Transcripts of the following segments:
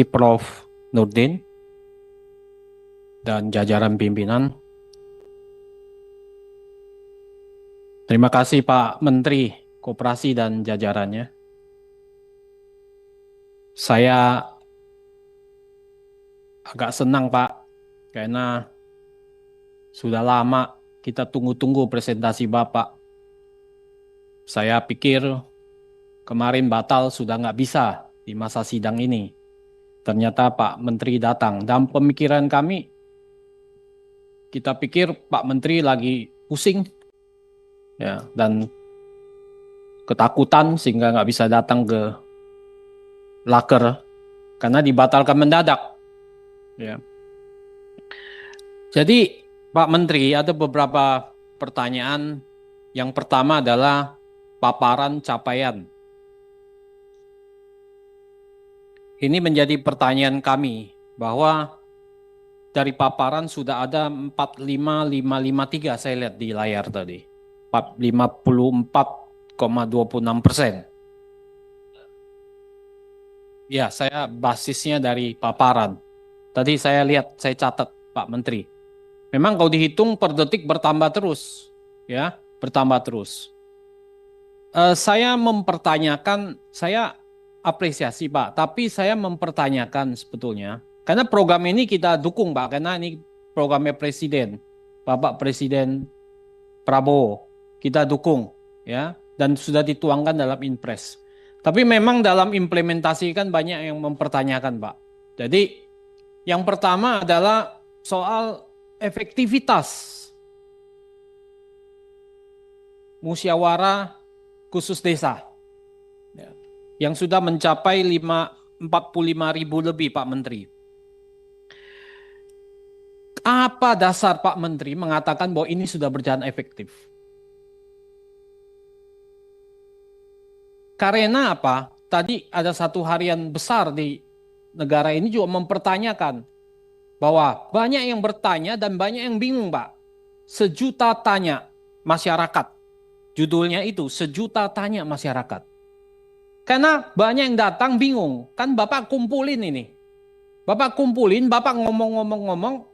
Prof. Nurdin dan jajaran pimpinan. Terima kasih Pak Menteri Koperasi dan jajarannya. Saya agak senang Pak, karena sudah lama kita tunggu-tunggu presentasi Bapak. Saya pikir kemarin batal sudah nggak bisa di masa sidang ini. Ternyata Pak Menteri datang. Dalam pemikiran kami, kita pikir Pak Menteri lagi pusing, ya, dan ketakutan sehingga nggak bisa datang ke Laker karena dibatalkan mendadak. Ya. Jadi Pak Menteri, ada beberapa pertanyaan. Yang pertama adalah paparan capaian. Ini menjadi pertanyaan kami bahwa dari paparan sudah ada 45553 saya lihat di layar tadi. 54,26%. Ya, saya basisnya dari paparan. Tadi saya lihat, saya catat Pak Menteri. Memang kalau dihitung per detik bertambah terus, ya, bertambah terus. Saya mempertanyakan, saya apresiasi Pak, tapi saya mempertanyakan sebetulnya, karena program ini kita dukung Pak, karena ini programnya Presiden, Bapak Presiden Prabowo, kita dukung, ya, dan sudah dituangkan dalam Inpres. Tapi memang dalam implementasi kan banyak yang mempertanyakan Pak. Jadi yang pertama adalah soal efektivitas musyawarah khusus desa, ya, yang sudah mencapai 45.000 lebih Pak Menteri. Apa dasar Pak Menteri mengatakan bahwa ini sudah berjalan efektif? Karena apa? Tadi ada satu harian besar di negara ini juga mempertanyakan bahwa banyak yang bertanya dan banyak yang bingung Pak. Sejuta tanya masyarakat. Judulnya itu, sejuta tanya masyarakat. Karena banyak yang datang bingung. Kan Bapak kumpulin ini. Bapak kumpulin, Bapak ngomong-ngomong-ngomong,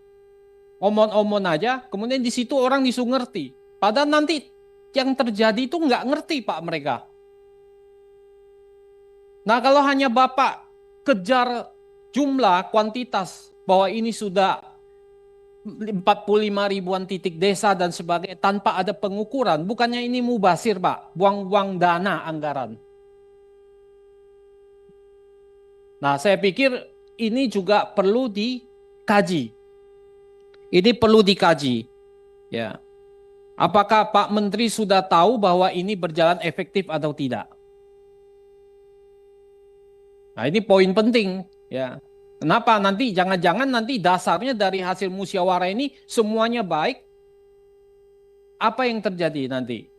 omon-omon aja, kemudian di situ orang disuruh ngerti. Padahal nanti yang terjadi itu nggak ngerti Pak mereka. Nah kalau hanya Bapak kejar jumlah, kuantitas, bahwa ini sudah 45 ribuan titik desa dan sebagainya tanpa ada pengukuran, bukannya ini mubazir Pak, buang-buang dana anggaran. Nah saya pikir ini juga perlu dikaji. Ini perlu dikaji. Ya. Apakah Pak Menteri sudah tahu bahwa ini berjalan efektif atau tidak? Nah ini poin penting, ya. Kenapa? Nanti jangan-jangan nanti dasarnya dari hasil musyawarah ini semuanya baik. Apa yang terjadi nanti?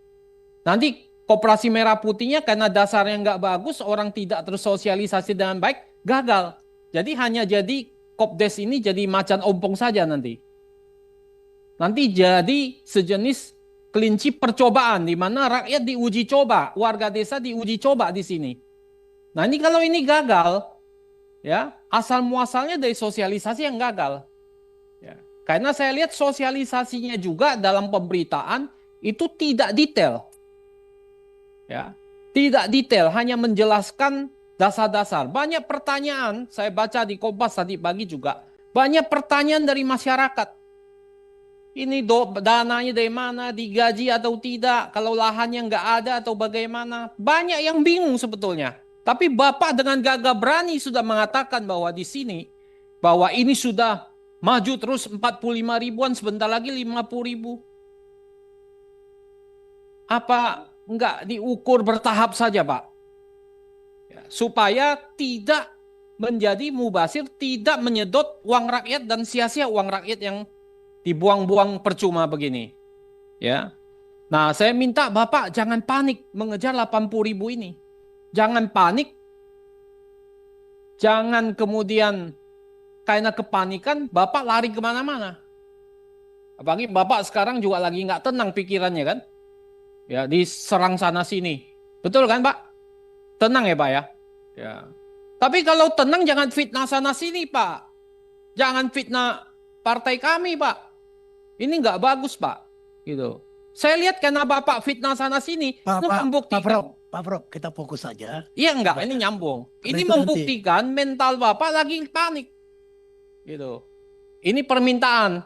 Nanti Koperasi Merah Putihnya karena dasarnya nggak bagus, orang tidak tersosialisasi dengan baik, gagal. Jadi hanya jadi Kopdes ini jadi macan ompong saja nanti. Nanti jadi sejenis kelinci percobaan di mana rakyat diuji coba, warga desa diuji coba di sini. Nah ini kalau ini gagal, ya asal muasalnya dari sosialisasi yang gagal. Ya. Karena saya lihat sosialisasinya juga dalam pemberitaan itu tidak detail, ya tidak detail, hanya menjelaskan dasar-dasar. Banyak pertanyaan, saya baca di Kompas tadi pagi juga, banyak pertanyaan dari masyarakat. Ini dananya dari mana, digaji atau tidak, kalau lahannya nggak ada atau bagaimana. Banyak yang bingung sebetulnya. Tapi Bapak dengan gagah berani sudah mengatakan bahwa di sini, bahwa ini sudah maju terus 45 ribuan, sebentar lagi 50 ribu. Apa nggak diukur bertahap saja Pak? Ya, supaya tidak menjadi mubazir, tidak menyedot uang rakyat dan sia-sia uang rakyat yang dibuang-buang percuma begini. Ya. Nah, saya minta Bapak jangan panik mengejar 80 ribu ini. Jangan panik. Jangan kemudian karena kepanikan Bapak lari kemana-mana. Apalagi Bapak sekarang juga lagi nggak tenang pikirannya kan. Ya, diserang sana sini. Betul kan Pak? Tenang ya Pak ya. Ya. Tapi kalau tenang jangan fitnah sana sini, Pak. Jangan fitnah partai kami, Pak. Ini nggak bagus, Pak. Gitu. Saya lihat karena Bapak fitnah sana sini, itu Pak membuktikan. Prof, kita fokus saja. Iya enggak, ini nyambung. Karena Ini itu nanti. membuktikan mental Bapak lagi panik. Gitu. Ini permintaan,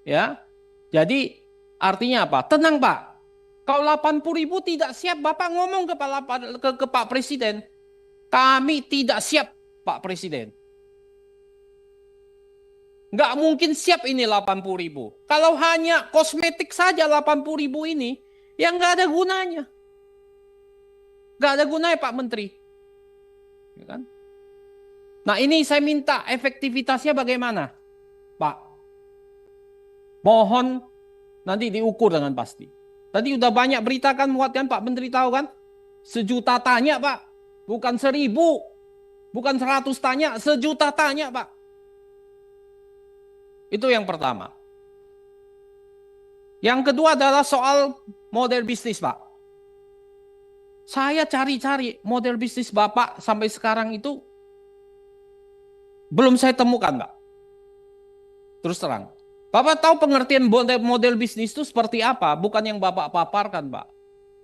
ya. Jadi artinya apa? Tenang, Pak. Kalau 80.000 tidak siap, Bapak ngomong ke Pak Presiden. Kami tidak siap, Pak Presiden. Nggak mungkin siap ini 80.000. Kalau hanya kosmetik saja 80.000 ini, ya nggak ada gunanya. Nggak ada gunanya, Pak Menteri. Ya kan? Nah ini saya minta efektivitasnya bagaimana, Pak? Mohon nanti diukur dengan pasti. Tadi udah banyak berita kan muat kan Pak Menteri tahu kan? 1.000.000 tanya, Pak. Bukan 1.000. Bukan 100 tanya, 1.000.000 tanya, Pak. Itu yang pertama. Yang kedua adalah soal model bisnis, Pak. Saya cari-cari model bisnis Bapak sampai sekarang itu belum saya temukan, Pak. Terus terang. Bapak tahu pengertian model bisnis itu seperti apa? Bukan yang Bapak paparkan, Pak.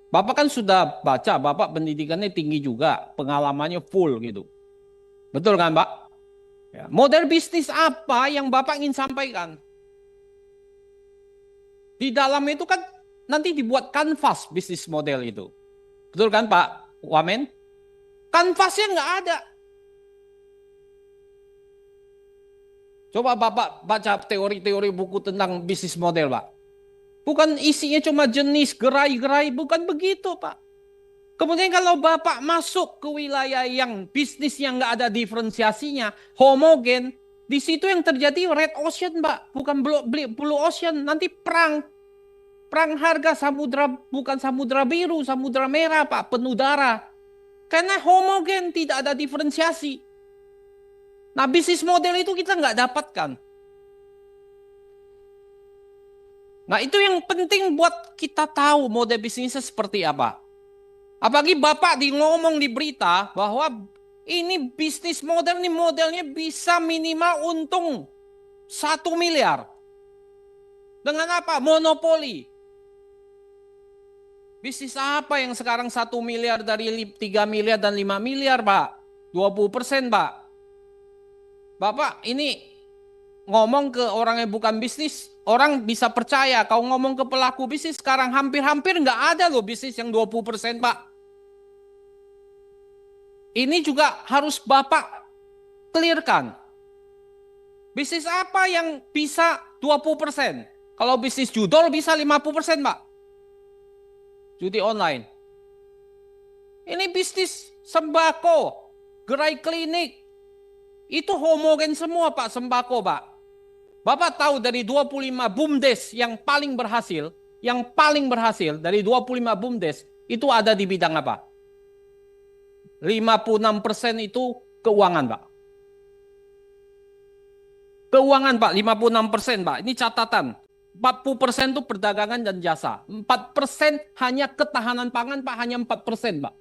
Bapak kan sudah baca, Bapak pendidikannya tinggi juga, pengalamannya full gitu. Betul kan, Pak? Ya. Model bisnis apa yang Bapak ingin sampaikan? Di dalam itu kan nanti dibuat kanvas bisnis model itu. Betul kan Pak Wamen? Kanvasnya nggak ada. Coba Bapak baca teori-teori buku tentang bisnis model, Pak. Bukan isinya cuma jenis, gerai-gerai, bukan begitu, Pak. Kemudian kalau Bapak masuk ke wilayah yang bisnis yang nggak ada diferensiasinya, homogen, di situ yang terjadi red ocean, Pak. Bukan blue ocean, nanti perang. Perang harga samudra, bukan samudra biru, samudra merah, Pak, penuh darah. Karena homogen, tidak ada diferensiasi. Nah, bisnis model itu kita nggak dapatkan. Nah, itu yang penting buat kita tahu model bisnisnya seperti apa. Apalagi Bapak ngomong di berita bahwa ini bisnis model, ini modelnya bisa minimal untung 1 miliar. Dengan apa? Monopoli. Bisnis apa yang sekarang 1 miliar dari 3 miliar dan 5 miliar, Pak? 20%, Pak. Bapak ini ngomong ke orang yang bukan bisnis, orang bisa percaya. Kau ngomong ke pelaku bisnis, sekarang hampir-hampir nggak ada loh bisnis yang 20%, Pak. Ini juga harus Bapak clearkan. Bisnis apa yang bisa 20%? Kalau bisnis judol bisa 50%, Pak. Judi online. Ini bisnis sembako, gerai klinik. Itu homogen semua, Pak, sembako, Pak. Bapak tahu dari 25 BUMDes yang paling berhasil dari 25 BUMDes, itu ada di bidang apa? 56% itu keuangan, Pak. Keuangan, Pak, 56%, Pak. Ini catatan. 40% itu perdagangan dan jasa. 4% hanya ketahanan pangan, Pak, hanya 4%, Pak.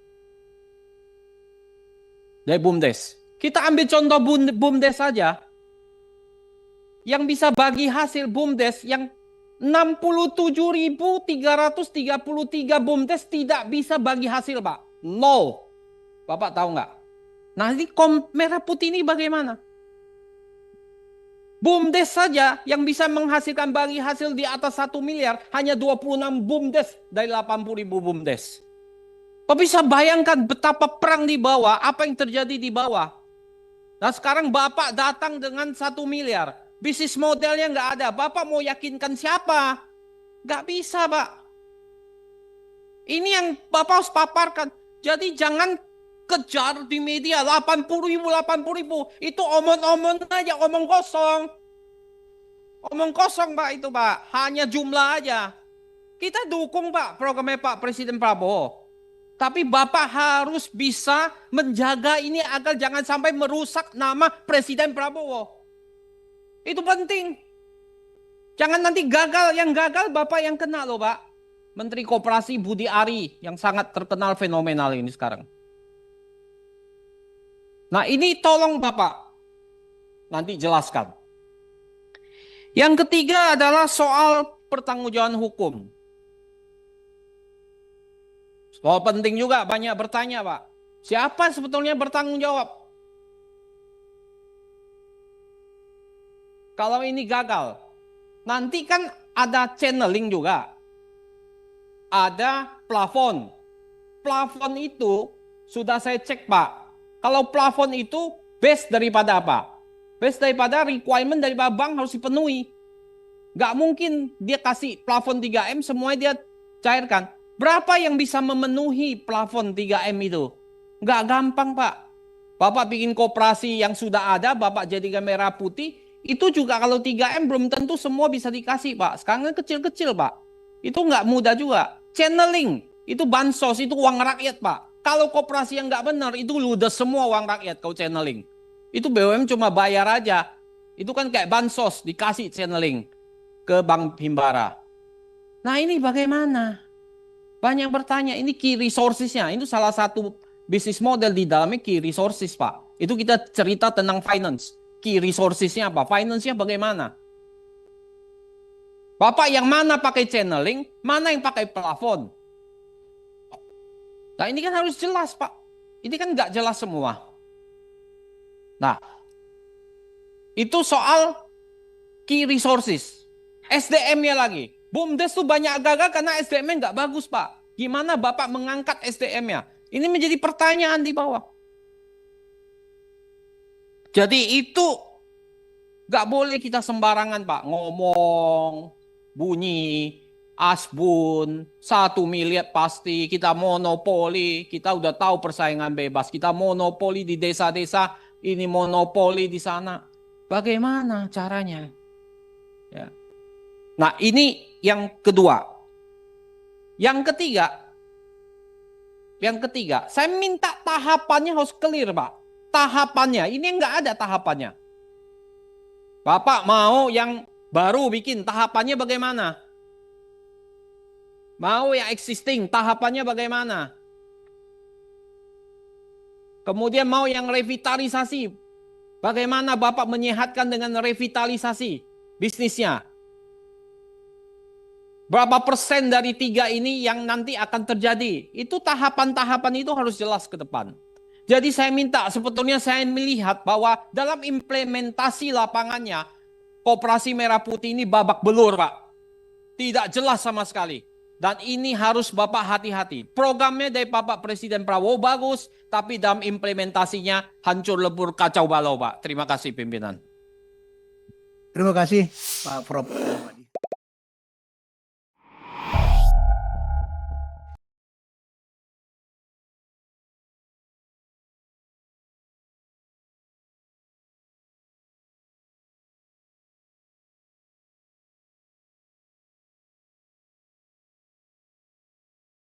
Dari BUMDes. Kita ambil contoh BUMDes saja. Yang bisa bagi hasil BUMDes yang 67.333 BUMDes tidak bisa bagi hasil, Pak. Nol. Bapak tahu nggak? Nah, ini merah putih ini bagaimana? BUMDes saja yang bisa menghasilkan bagi hasil di atas 1 miliar hanya 26 BUMDes dari 80.000 BUMDes. Bapak bisa bayangkan betapa perang di bawah, apa yang terjadi di bawah. Nah sekarang Bapak datang dengan 1 miliar. Bisnis modelnya nggak ada. Bapak mau yakinkan siapa? Nggak bisa, Pak. Ini yang Bapak harus paparkan. Jadi jangan kejar di media 80.000. Itu omong-omong aja, omong kosong. Omong kosong, Pak, itu, Pak. Hanya jumlah aja. Kita dukung, Pak, programnya Pak Presiden Prabowo. Tapi Bapak harus bisa menjaga ini agar jangan sampai merusak nama Presiden Prabowo. Itu penting. Jangan nanti gagal, yang gagal Bapak yang kena loh, Pak. Menteri Koperasi Budi Ari yang sangat terkenal fenomenal ini sekarang. Nah ini tolong Bapak nanti jelaskan. Yang ketiga adalah soal pertanggungjawaban hukum. Soal penting juga banyak bertanya Pak. Siapa sebetulnya bertanggung jawab? Kalau ini gagal, nanti kan ada channeling juga. Ada plafon. Plafon itu sudah saya cek Pak. Kalau plafon itu base daripada apa? Base daripada requirement daripada bank harus dipenuhi. Nggak mungkin dia kasih plafon 3M semuanya dia cairkan. Berapa yang bisa memenuhi plafon 3M itu? Nggak gampang Pak. Bapak bikin koperasi yang sudah ada, Bapak jadikan merah putih, itu juga kalau 3M belum tentu semua bisa dikasih Pak. Sekarang kan kecil-kecil Pak. Itu nggak mudah juga. Channeling, itu bansos, itu uang rakyat Pak. Kalau koperasi yang nggak benar, itu ludes semua uang rakyat kau channeling. Itu BUMN cuma bayar aja. Itu kan kayak bansos, dikasih channeling ke Bank Himbara. Nah ini bagaimana? Banyak bertanya, ini key resources-nya. Itu salah satu bisnis model di dalamnya key resources Pak. Itu kita cerita tentang finance. Key resources-nya apa? Finance-nya bagaimana? Bapak yang mana pakai channeling, mana yang pakai plafon? Nah ini kan harus jelas Pak. Ini kan nggak jelas semua. Nah, itu soal key resources. SDM-nya lagi. BUMDes tuh banyak gagal karena SDM-nya nggak bagus Pak. Gimana Bapak mengangkat SDM-nya? Ini menjadi pertanyaan di bawah. Jadi itu nggak boleh kita sembarangan Pak. Ngomong, bunyi, asbun, 1 miliar pasti, kita monopoli, kita udah tahu persaingan bebas, kita monopoli di desa-desa, ini monopoli di sana. Bagaimana caranya? Ya. Nah ini yang kedua. Yang ketiga, saya minta tahapannya harus clear Pak. Tahapannya, ini nggak ada tahapannya. Bapak mau yang baru bikin, tahapannya bagaimana? Mau yang existing, tahapannya bagaimana? Kemudian mau yang revitalisasi. Bagaimana Bapak menyehatkan dengan revitalisasi bisnisnya? Berapa persen dari 3 ini yang nanti akan terjadi? Itu tahapan-tahapan itu harus jelas ke depan. Jadi saya minta, sebetulnya saya melihat bahwa dalam implementasi lapangannya, Koperasi Merah Putih ini babak belur Pak. Tidak jelas sama sekali. Dan ini harus Bapak hati-hati. Programnya dari Bapak Presiden Prabowo bagus, tapi dalam implementasinya hancur lebur kacau balau Pak. Terima kasih pimpinan. Terima kasih Pak Prof.